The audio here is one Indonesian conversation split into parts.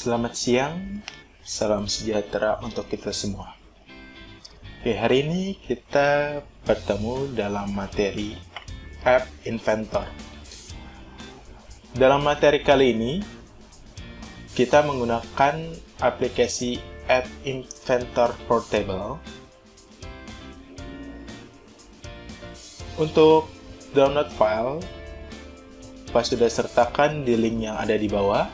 Selamat siang, salam sejahtera untuk kita semua. Oke, hari ini kita bertemu dalam materi App Inventor. Dalam materi kali ini, kita menggunakan aplikasi App Inventor Portable. Untuk download file, Pak sudah sertakan di link yang ada di bawah.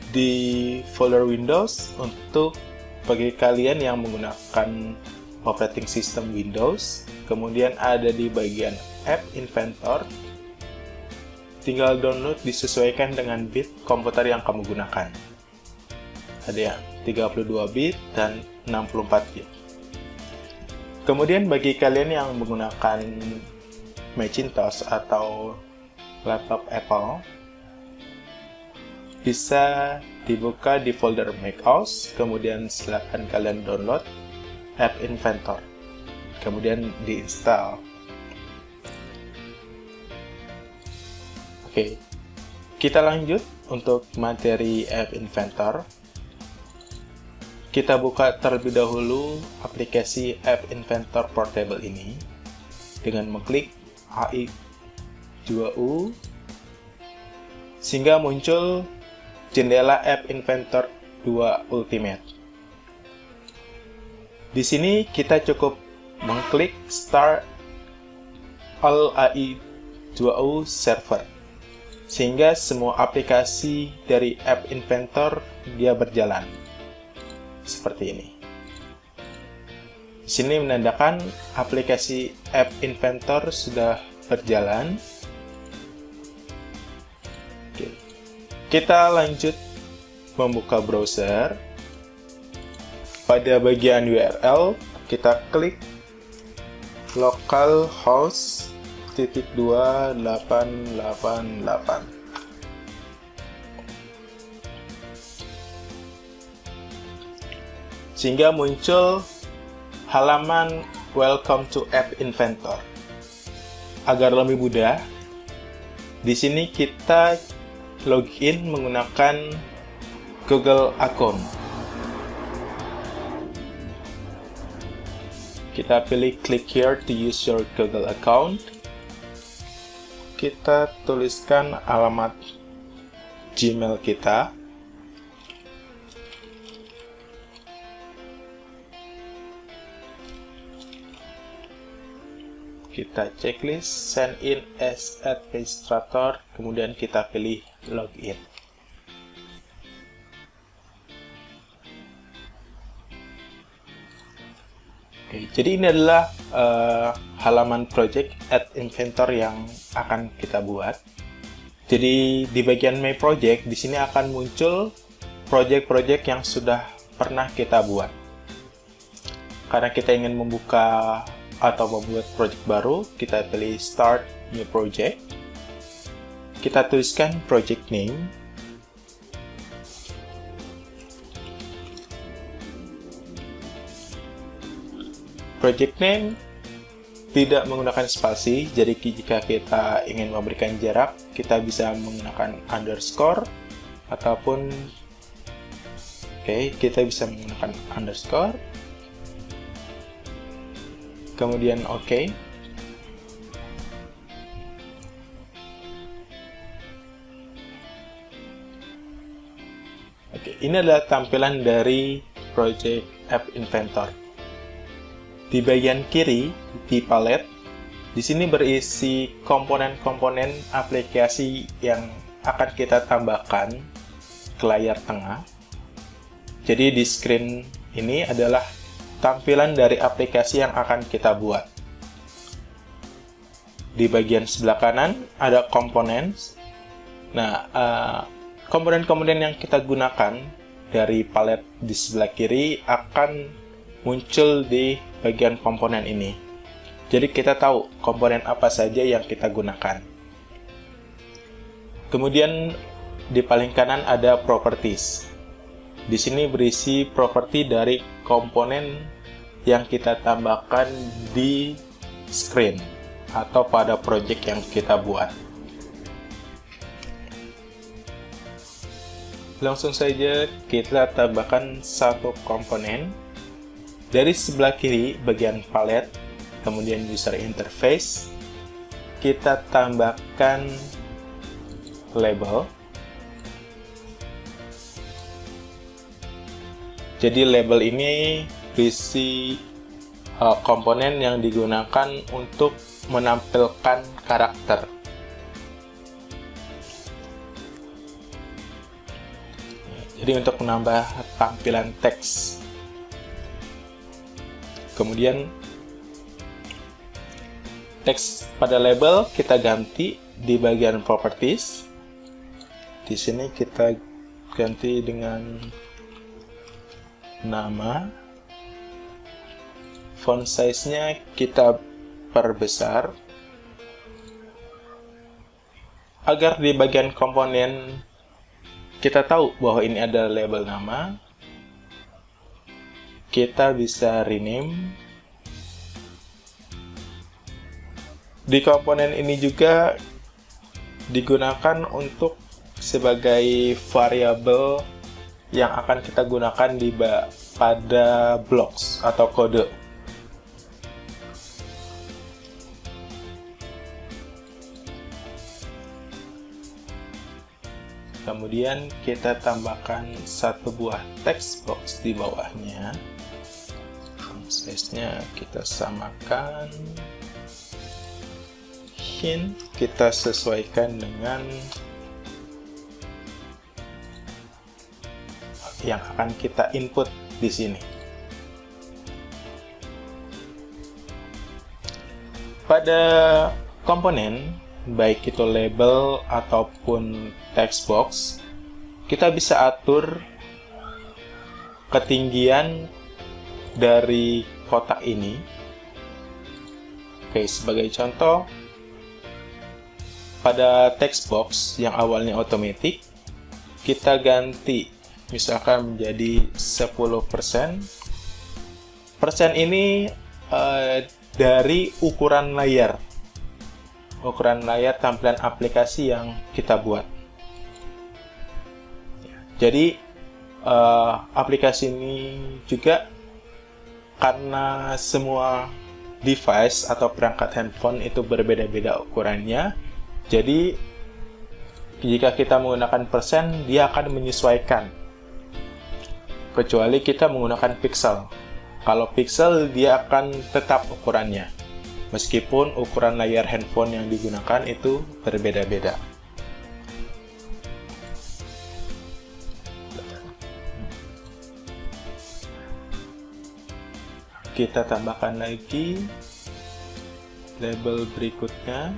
Di folder Windows untuk bagi kalian yang menggunakan operating system Windows, kemudian ada di bagian App Inventor, tinggal download disesuaikan dengan bit komputer yang kamu gunakan. Ada yang 32 bit dan 64 bit. Kemudian bagi kalian yang menggunakan Macintosh atau laptop Apple, bisa dibuka di folder macOS, kemudian silakan kalian download App Inventor, kemudian diinstal. Oke, kita lanjut untuk materi App Inventor. Kita buka terlebih dahulu aplikasi App Inventor Portable ini dengan mengklik AI2U sehingga muncul jendela App Inventor 2 Ultimate. Di sini kita cukup mengklik Start All AI2O Server, sehingga semua aplikasi dari App Inventor dia berjalan. Seperti ini. Di sini menandakan aplikasi App Inventor sudah berjalan. Kita lanjut membuka browser. Pada bagian URL, kita klik localhost 2888. Sehingga muncul halaman Welcome to App Inventor. Agar lebih mudah, di sini kita login menggunakan Google account. Kita pilih click here to use your Google account. Kita tuliskan alamat Gmail kita. Kita checklist sign in as administrator, kemudian kita pilih login. Oke, jadi ini adalah halaman project App Inventor yang akan kita buat. Jadi di bagian My Project di sini akan muncul project-project yang sudah pernah kita buat. Karena kita ingin membuka atau membuat project baru, kita pilih Start New Project. Kita tuliskan project name. Project name tidak menggunakan spasi, jadi jika kita ingin memberikan jarak, kita bisa menggunakan underscore ataupun kita bisa menggunakan underscore. Kemudian OK. Ini adalah tampilan dari project App Inventor. Di bagian kiri, di palette, di sini berisi komponen-komponen aplikasi yang akan kita tambahkan ke layar tengah. Jadi di screen ini adalah tampilan dari aplikasi yang akan kita buat. Di bagian sebelah kanan ada komponen. Nah, komponen-komponen yang kita gunakan dari palet di sebelah kiri akan muncul di bagian komponen ini. Jadi kita tahu komponen apa saja yang kita gunakan. Kemudian di paling kanan ada properties. Di sini berisi properti dari komponen yang kita tambahkan di screen atau pada project yang kita buat. Langsung saja kita tambahkan satu komponen. Dari sebelah kiri bagian palette, kemudian user interface, kita tambahkan label. Jadi label ini berisi komponen yang digunakan untuk menampilkan karakter. Jadi untuk menambah tampilan teks. Kemudian teks pada label kita ganti di bagian properties. Di sini kita ganti dengan nama. Font size-nya kita perbesar. Agar di bagian komponen kita tahu bahwa ini adalah label nama, kita bisa rename. Di komponen ini juga digunakan untuk sebagai variabel yang akan kita gunakan pada blocks atau kode. Kemudian kita tambahkan satu buah text box di bawahnya. Size-nya kita samakan. Hint kita sesuaikan dengan yang akan kita input di sini. Pada komponen, baik itu label ataupun text box, kita bisa atur ketinggian dari kotak ini. Oke, sebagai contoh, pada text box yang awalnya otomatis, kita ganti misalkan menjadi 10%. Persen ini dari ukuran layar. Ukuran layar tampilan aplikasi yang kita buat. Jadi aplikasi ini juga karena semua device atau perangkat handphone itu berbeda-beda ukurannya, jadi jika kita menggunakan persen, dia akan menyesuaikan. Kecuali kita menggunakan pixel. Kalau pixel, dia akan tetap ukurannya, meskipun ukuran layar handphone yang digunakan itu berbeda-beda. Kita tambahkan lagi label berikutnya.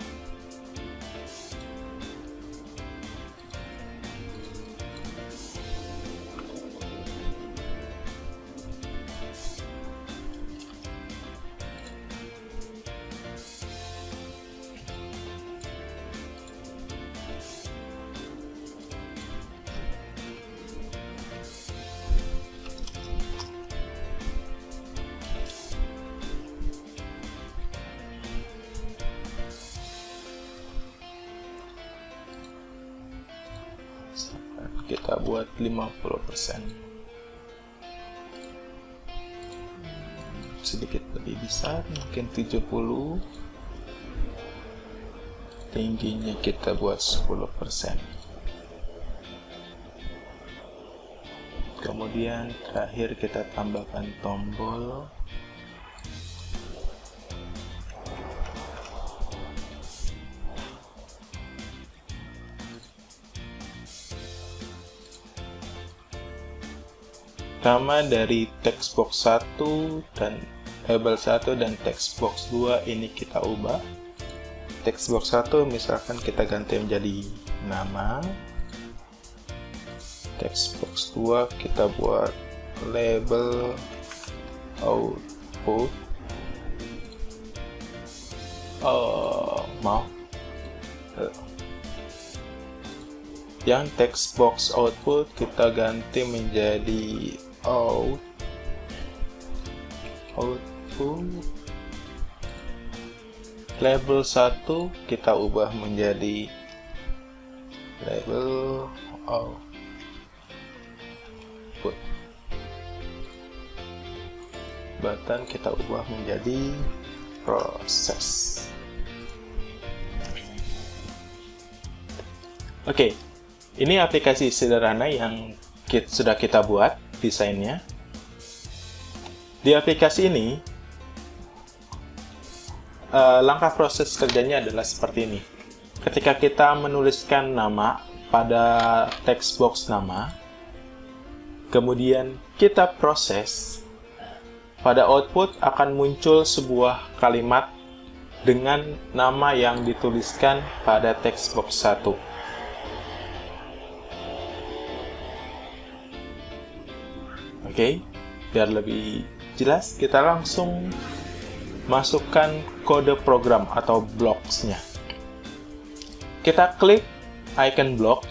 Kita buat 50%. Sedikit lebih besar, mungkin 70. Tingginya kita buat 10%. Kemudian terakhir kita tambahkan tombol. Nama dari text box 1 dan label 1 dan text box 2 ini kita ubah. Text box 1 misalkan kita ganti menjadi nama. Text box 2 kita buat label output. Yang text box output kita ganti menjadi output. Label 1 kita ubah menjadi label button kita ubah menjadi proses. Oke, ini aplikasi sederhana yang sudah kita buat desainnya. Di aplikasi ini, langkah proses kerjanya adalah seperti ini. Ketika kita menuliskan nama pada text box nama, kemudian kita proses, pada output akan muncul sebuah kalimat dengan nama yang dituliskan pada text box 1. Oke, biar lebih jelas, kita langsung masukkan kode program atau blocks-nya. Kita klik icon block.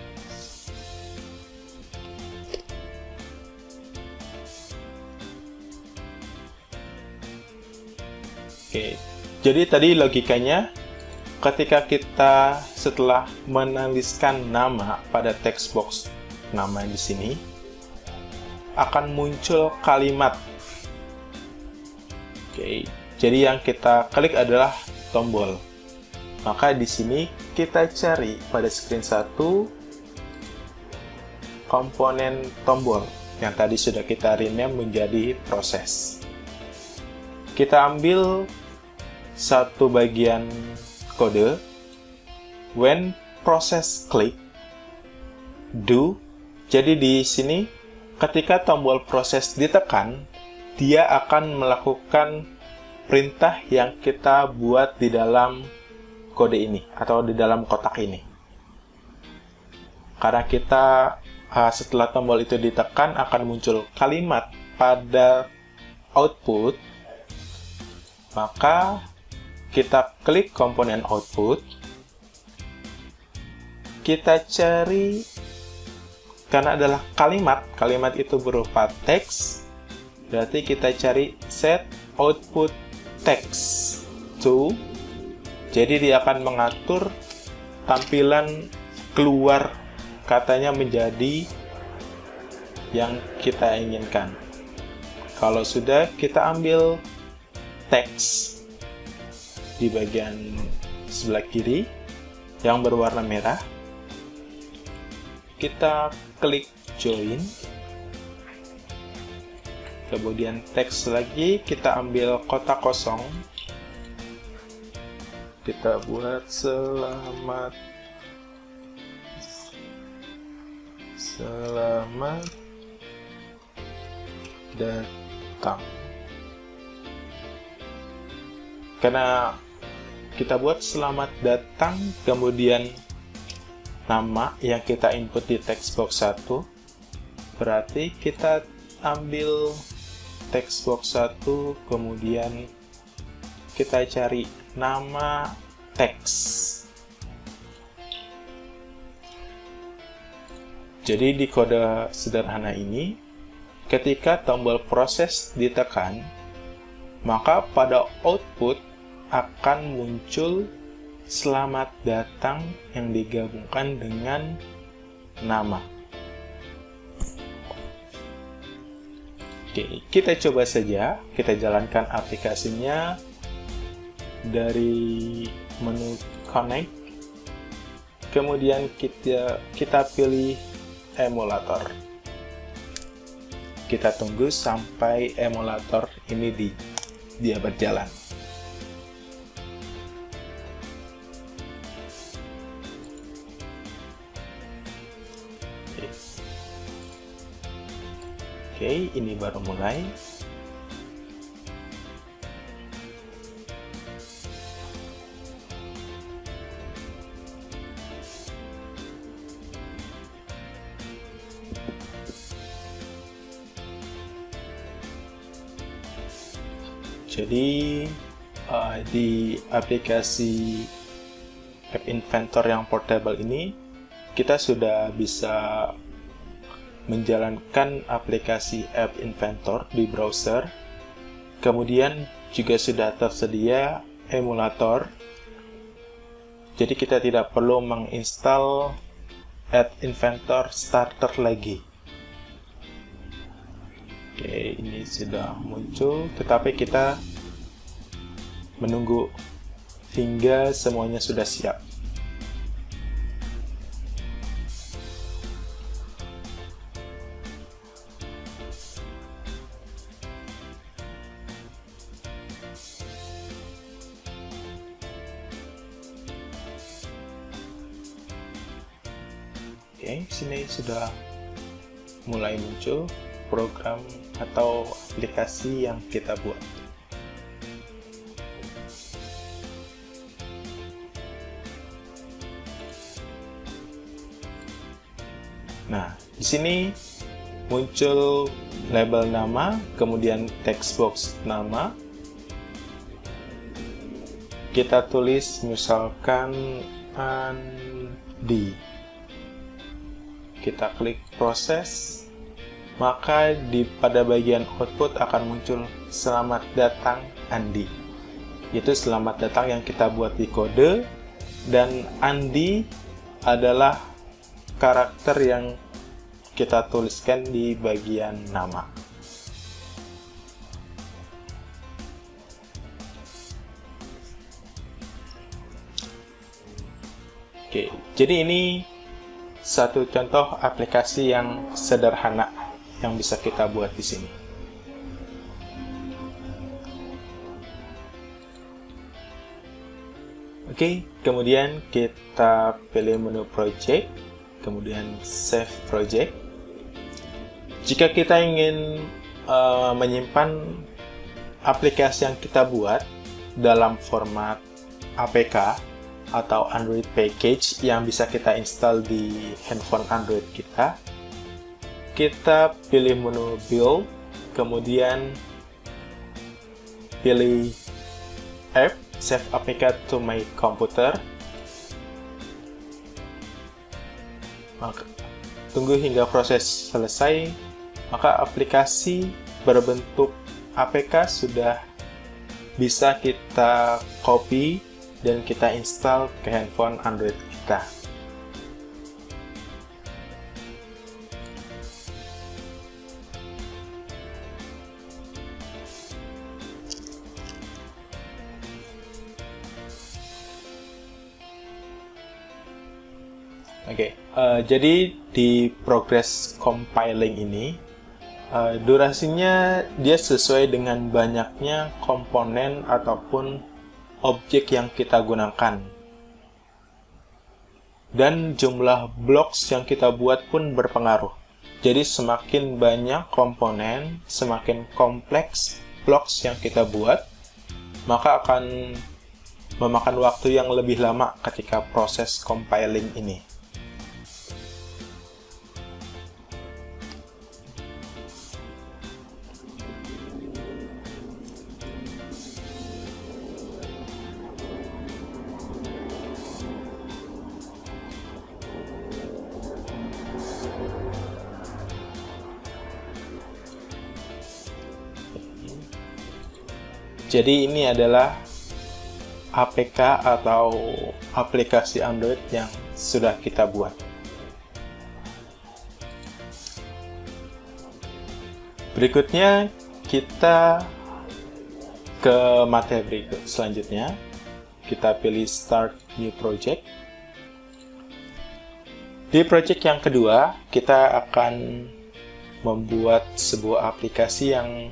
Oke, jadi tadi logikanya ketika kita setelah menuliskan nama pada text box nama di sini akan muncul kalimat. Oke, jadi yang kita klik adalah tombol. Maka di sini kita cari pada screen 1 komponen tombol yang tadi sudah kita rename menjadi proses. Kita ambil satu bagian kode, when process click do. Jadi di sini ketika tombol proses ditekan, dia akan melakukan perintah yang kita buat di dalam kode ini atau di dalam kotak ini. Karena kita setelah tombol itu ditekan akan muncul kalimat pada output, maka kita klik komponen output, kita cari, karena adalah kalimat itu berupa teks, berarti kita cari set output text to, jadi dia akan mengatur tampilan keluar katanya menjadi yang kita inginkan. Kalau sudah, kita ambil teks di bagian sebelah kiri yang berwarna merah, kita klik join, kemudian teks lagi, kita ambil kotak kosong, kita buat selamat datang. Karena kita buat selamat datang, kemudian nama yang kita input di text box 1, berarti kita ambil text box 1, kemudian kita cari nama teks. Jadi di kode sederhana ini, ketika tombol proses ditekan, maka pada output akan muncul selamat datang yang digabungkan dengan nama. Oke, kita coba saja, kita jalankan aplikasinya dari menu Connect, kemudian kita pilih emulator. Kita tunggu sampai emulator ini dia berjalan. Oke, ini baru mulai. Jadi di aplikasi App Inventor yang portable ini, kita sudah bisa menjalankan aplikasi App Inventor di browser. Kemudian juga sudah tersedia emulator. Jadi kita tidak perlu menginstal App Inventor Starter lagi. Oke, ini sudah muncul, tetapi kita menunggu hingga semuanya sudah siap. Oke, sini sudah mulai muncul program atau aplikasi yang kita buat. Nah, di sini muncul label nama, kemudian text box nama. Kita tulis misalkan Andi. Kita klik proses, maka pada bagian output akan muncul selamat datang Andi. Itu selamat datang yang kita buat di kode, dan Andi adalah karakter yang kita tuliskan di bagian nama. Oke, jadi ini satu contoh aplikasi yang sederhana yang bisa kita buat di sini. Oke, kemudian kita pilih menu project, kemudian save project. Jika kita ingin menyimpan aplikasi yang kita buat dalam format APK atau Android package yang bisa kita install di handphone Android kita, kita pilih menu build, kemudian pilih app, save APK to my computer. Maka tunggu hingga proses selesai, maka aplikasi berbentuk APK sudah bisa kita copy dan kita install ke handphone Android kita. Oke, jadi di progress compiling ini, durasinya dia sesuai dengan banyaknya komponen ataupun objek yang kita gunakan. Dan jumlah blocks yang kita buat pun berpengaruh. Jadi semakin banyak komponen, semakin kompleks blocks yang kita buat, maka akan memakan waktu yang lebih lama ketika proses compiling ini. Jadi ini adalah APK atau aplikasi Android yang sudah kita buat. Berikutnya kita ke materi berikut selanjutnya. Kita pilih Start New Project. Di project yang kedua, kita akan membuat sebuah aplikasi yang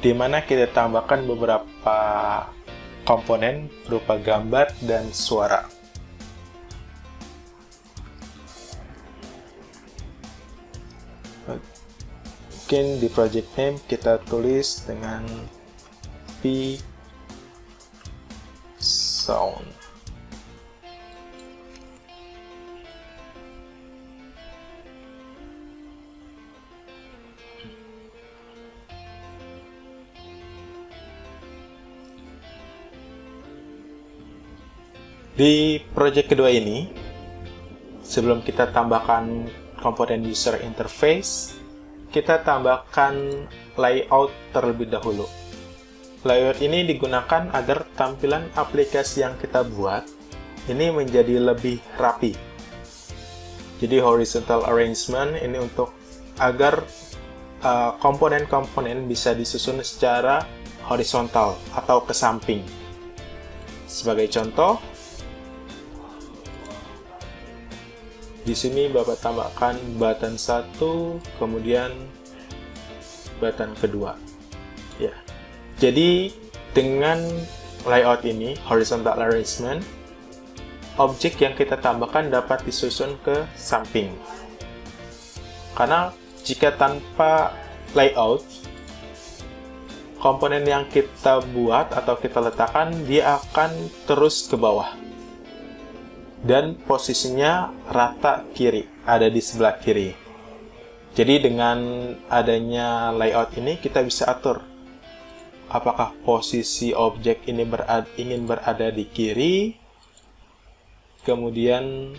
dimana kita tambahkan beberapa komponen berupa gambar dan suara. Mungkin di project name kita tulis dengan P Sound. Di project kedua ini, sebelum kita tambahkan komponen user interface, kita tambahkan layout terlebih dahulu. Layout ini digunakan agar tampilan aplikasi yang kita buat ini menjadi lebih rapi. Jadi horizontal arrangement ini untuk agar komponen-komponen bisa disusun secara horizontal atau ke samping. Sebagai contoh, di sini Bapak tambahkan button 1, kemudian button kedua. Ya. Jadi dengan layout ini, horizontal arrangement, objek yang kita tambahkan dapat disusun ke samping. Karena jika tanpa layout, komponen yang kita buat atau kita letakkan, dia akan terus ke bawah. Dan posisinya rata kiri, ada di sebelah kiri. Jadi dengan adanya layout ini, kita bisa atur apakah posisi objek ini ingin berada di kiri, kemudian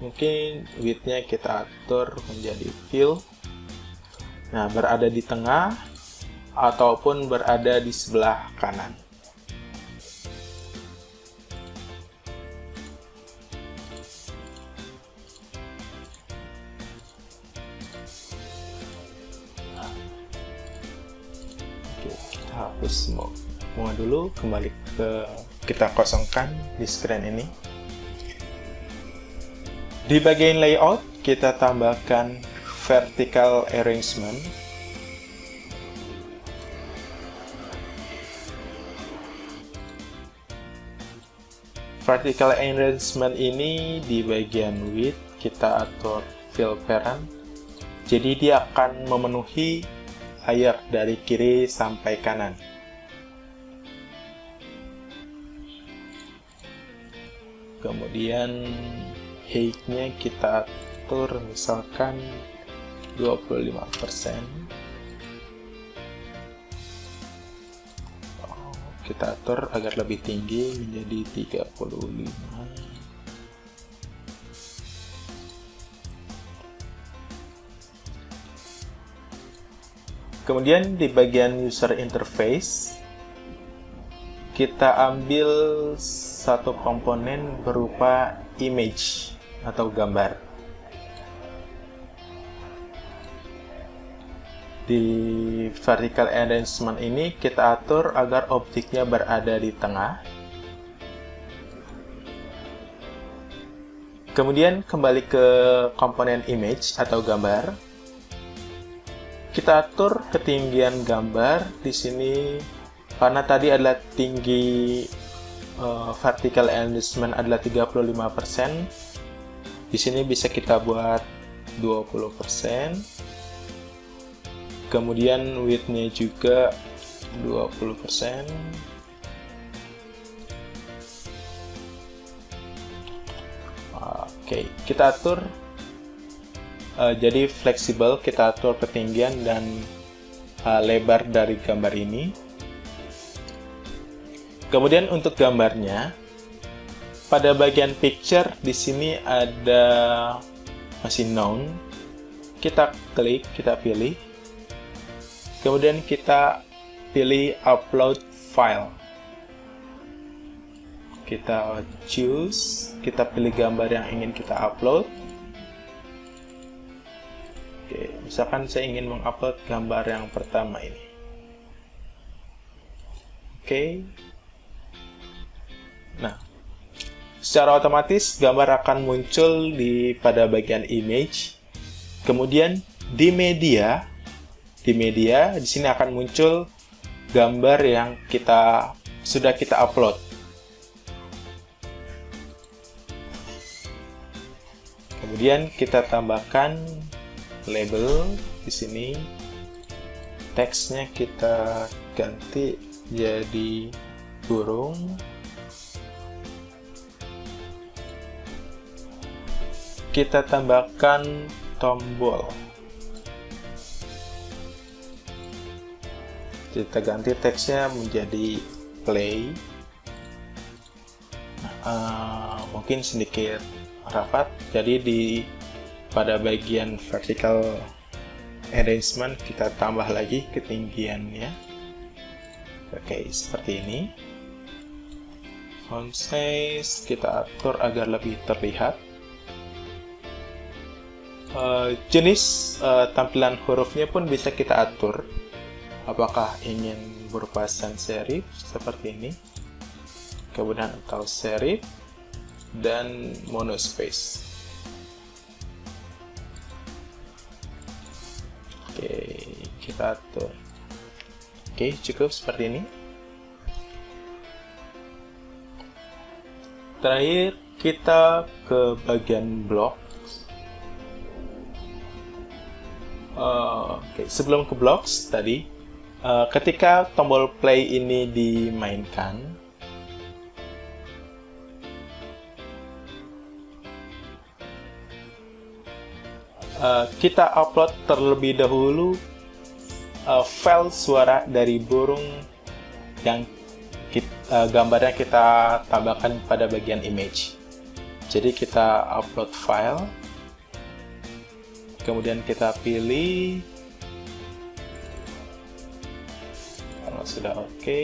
mungkin width-nya kita atur menjadi fill. Nah, berada di tengah ataupun berada di sebelah kanan. Oke, kita hapus semua dulu, kembali kita kosongkan di screen ini. Di bagian layout, kita tambahkan vertical arrangement. Vertical arrangement ini di bagian width kita atur fill parent. Jadi dia akan memenuhi layar dari kiri sampai kanan. Kemudian height-nya kita atur misalkan 25%. Kita atur agar lebih tinggi menjadi 35. Kemudian di bagian user interface, kita ambil satu komponen berupa image atau gambar. Di vertical arrangement ini kita atur agar objeknya berada di tengah. Kemudian kembali ke komponen image atau gambar. Kita atur ketinggian gambar di sini karena tadi adalah tinggi vertical arrangement adalah 35%. Di sini bisa kita buat 20%. Kemudian width-nya juga 20%. Oke, kita atur jadi fleksibel, kita atur ketinggian dan lebar dari gambar ini. Kemudian untuk gambarnya, pada bagian picture di sini ada masih known. Kita klik, kita pilih. Kemudian kita pilih upload file. Kita choose, kita pilih gambar yang ingin kita upload. Oke, misalkan saya ingin mengupload gambar yang pertama ini. Oke. Nah, secara otomatis gambar akan muncul pada bagian image. Kemudian di media di sini akan muncul gambar yang sudah kita upload. Kemudian kita tambahkan label di sini. Teksnya kita ganti jadi burung. Kita tambahkan tombol. Kita ganti teksnya menjadi play. Mungkin sedikit rapat, jadi pada bagian vertical arrangement kita tambah lagi ketinggiannya. Oke, seperti ini. Font size kita atur agar lebih terlihat. Jenis tampilan hurufnya pun bisa kita atur. Apakah ingin berupa sans serif seperti ini, kemudian atau serif dan monospace. Oke, kita atur. Oke, cukup seperti ini. Terakhir, kita ke bagian blok. Oke, sebelum ke blocks tadi, ketika tombol play ini dimainkan, kita upload terlebih dahulu file suara dari burung yang gambarnya kita tambahkan pada bagian image. Jadi kita upload file, kemudian kita pilih, kalau sudah oke.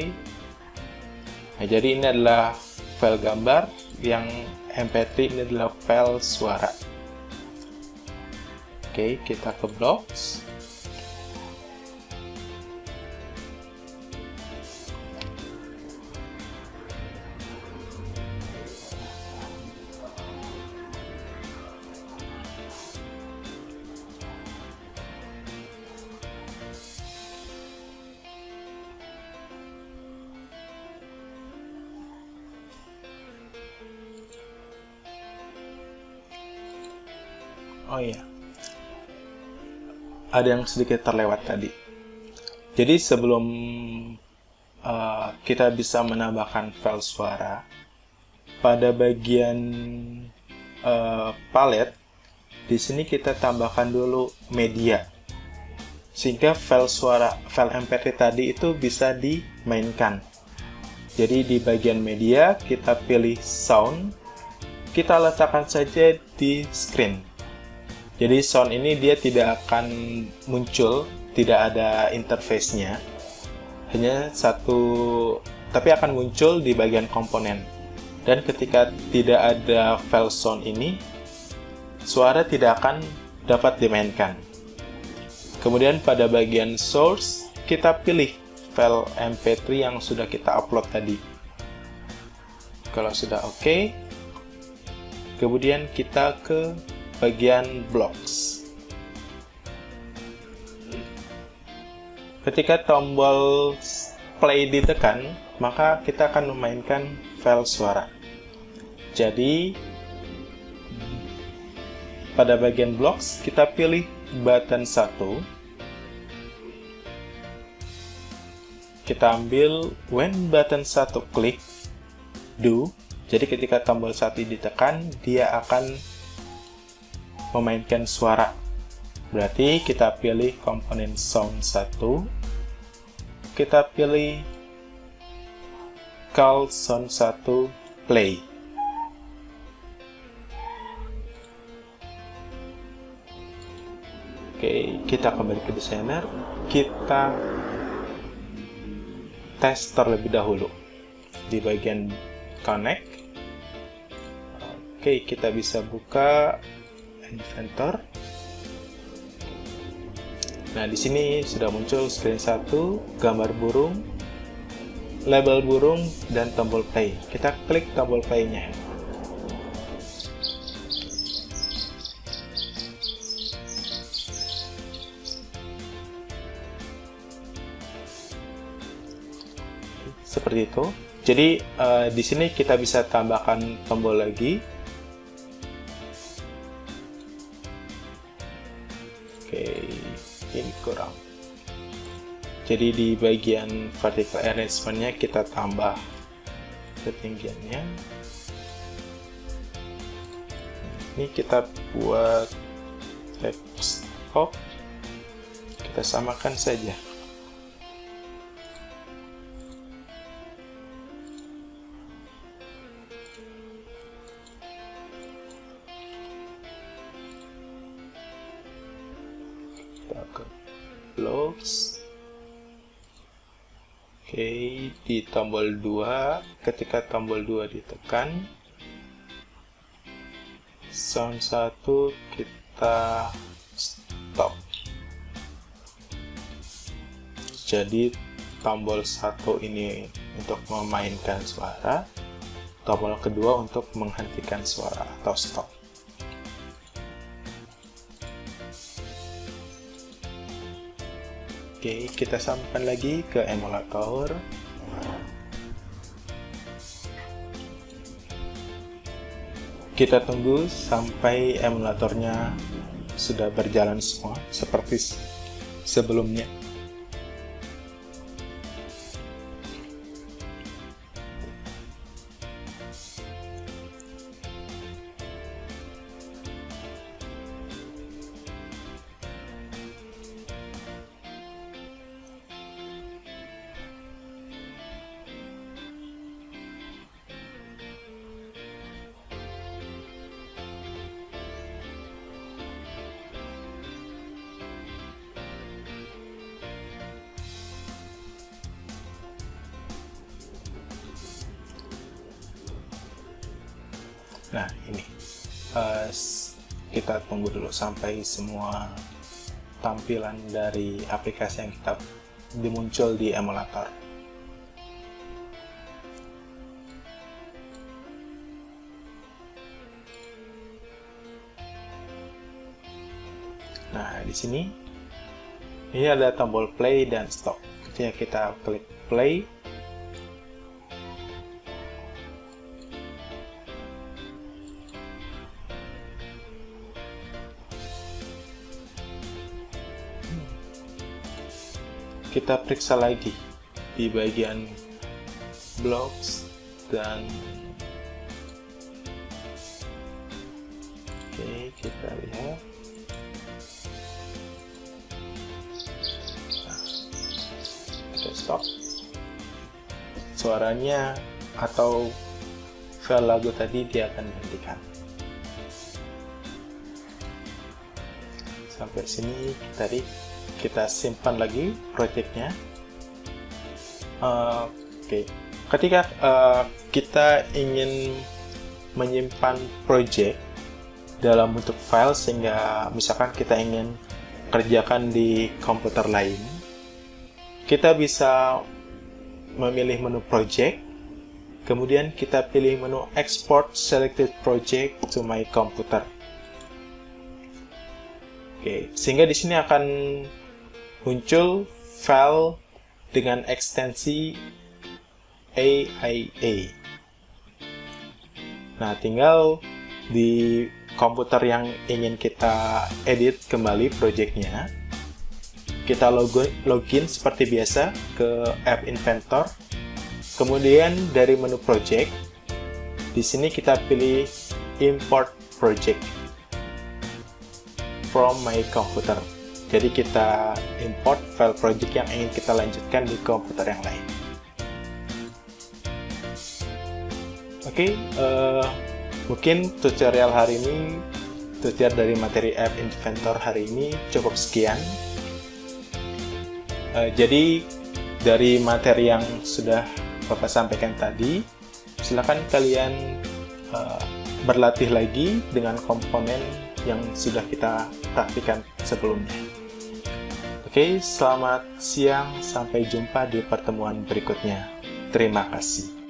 Nah, jadi ini adalah file gambar, yang MP3 ini adalah file suara. Oke, kita ke blocks. Oh iya, ada yang sedikit terlewat tadi. Jadi sebelum kita bisa menambahkan file suara, pada bagian palet, di sini kita tambahkan dulu media, sehingga file suara, file MP3 tadi itu bisa dimainkan. Jadi di bagian media, kita pilih sound, kita letakkan saja di screen. Jadi sound ini dia tidak akan muncul, tidak ada interface-nya, hanya satu, tapi akan muncul di bagian komponen. Dan ketika tidak ada file sound ini, suara tidak akan dapat dimainkan. Kemudian pada bagian source, kita pilih file MP3 yang sudah kita upload tadi. Kalau sudah oke, kemudian kita ke bagian blocks. Ketika tombol play ditekan, maka kita akan memainkan file suara. Jadi pada bagian blocks, kita pilih button 1. Kita ambil when button 1 klik, do. Jadi ketika tombol 1 ditekan, dia akan memainkan suara. Berarti kita pilih komponen sound 1. Kita pilih call sound 1 play. Oke, kita kembali ke desainer. Kita tes terlebih dahulu di bagian connect. Oke, kita bisa buka Inventor. Nah, di sini sudah muncul screen 1, gambar burung, label burung, dan tombol play. Kita klik tombol play-nya. Seperti itu. Jadi di sini kita bisa tambahkan tombol lagi. Oke, ini kurang. Jadi di bagian vertical arrangement-nya kita tambah ketinggiannya. Ini kita buat text box. Kita samakan saja. Blocks. Oke, di tombol 2, ketika tombol 2 ditekan, sound 1 kita kita stop. Jadi tombol 1 ini untuk memainkan suara, tombol kedua untuk menghentikan suara atau stop. Oke, kita sambungkan lagi ke emulator. Kita tunggu sampai emulatornya sudah berjalan semua seperti sebelumnya. Nah, ini kita tunggu dulu sampai semua tampilan dari aplikasi yang kita dimuncul di emulator. Nah, di sini ini ada tombol play dan stop. Ketika kita klik play, kita periksa lagi di bagian blocks dan oke, kita lihat. Nah, kita stop. Suaranya atau file lagu tadi dia akan dihentikan. Sampai sini tadi kita simpan lagi projectnya. Oke. Ketika kita ingin menyimpan project dalam bentuk file sehingga misalkan kita ingin kerjakan di komputer lain, kita bisa memilih menu project, kemudian kita pilih menu export selected project to my computer. Oke, sehingga di sini akan muncul file dengan ekstensi AIA. Nah, tinggal di komputer yang ingin kita edit kembali projectnya, kita login seperti biasa ke App Inventor. Kemudian dari menu project, di sini kita pilih import project from my computer. Jadi kita import file project yang ingin kita lanjutkan di komputer yang lain. Oke, mungkin tutorial hari ini, tutorial dari materi App Inventor hari ini cukup sekian. Jadi dari materi yang sudah Bapak sampaikan tadi, silakan kalian berlatih lagi dengan komponen yang sudah kita praktikan sebelumnya. Oke, selamat siang, sampai jumpa di pertemuan berikutnya. Terima kasih.